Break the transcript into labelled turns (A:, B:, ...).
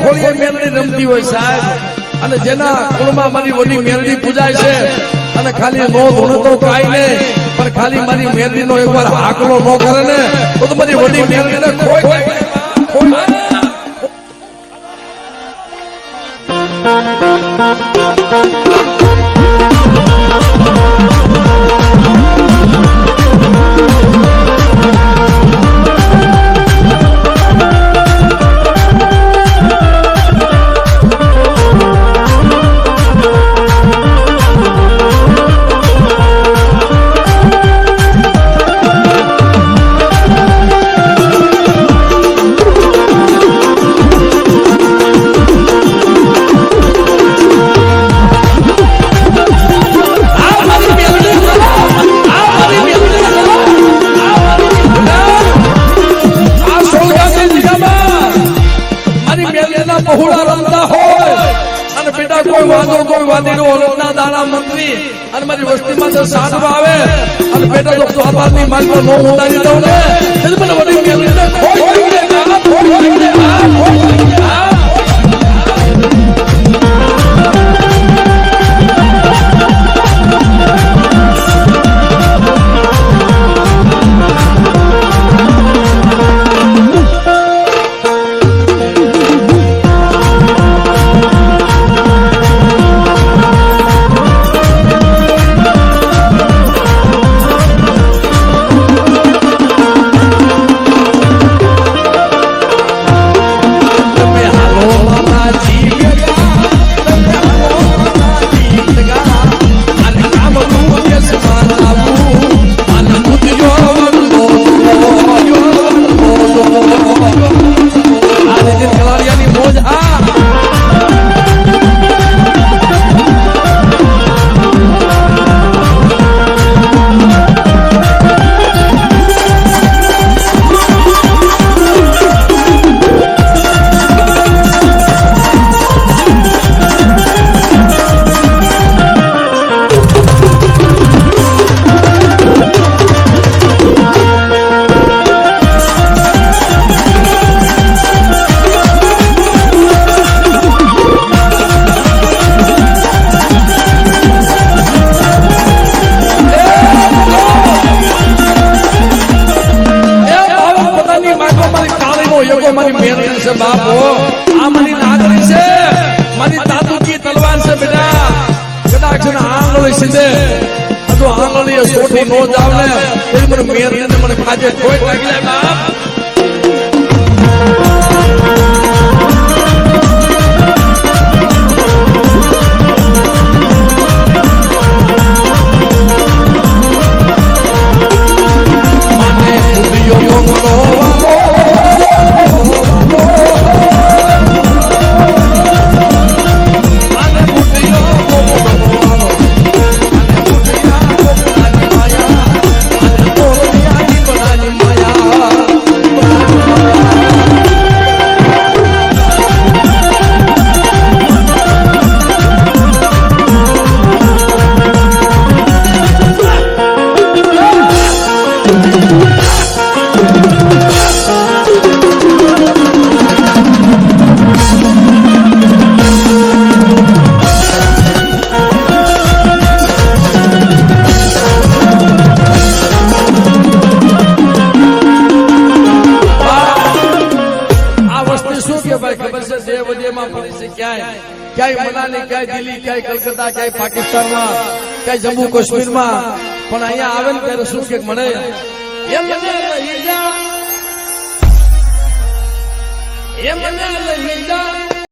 A: ખોળીએ મેલડી રમતી હોય સાહેબ, અને જેના કુળમાં મારી વડી મેલડી પૂજાય છે, અને ખાલી નો ધૂણ તો કાઈ નહીં, પણ ખાલી મારી મેલડીનો એકવાર હાકલો નો કરે ને તો મારી વડી મેલડીને ખોઈ મારી વસ્તીમાં જો સાધુ આવે અને બેટા જો સ્વાભાવની માર્ગમાં નો ઉતારી દઉં ને એટલે મને વડી મેલડીને ખોઈ મારી મેલડી છે બાપો, આ મારી નાગરી છે, મારી તાતુકી તલવાર છે બેટા, કદાચ આંગળી સીધે જો આંગળી સોઠી નો જાવ ને એ મને મેલડીને મને ખાજે કોઈ લાગી જાય બાપ. ક્યાંય મનાલી, ક્યાંય દિલ્હી, ક્યાંય કલકત્તા, ક્યાંય પાકિસ્તાનમાં, ક્યાંય જમ્મુ કાશ્મીરમાં, પણ અહીંયા આવે ને ત્યારે શું કે મળે એમ મને લઈ જા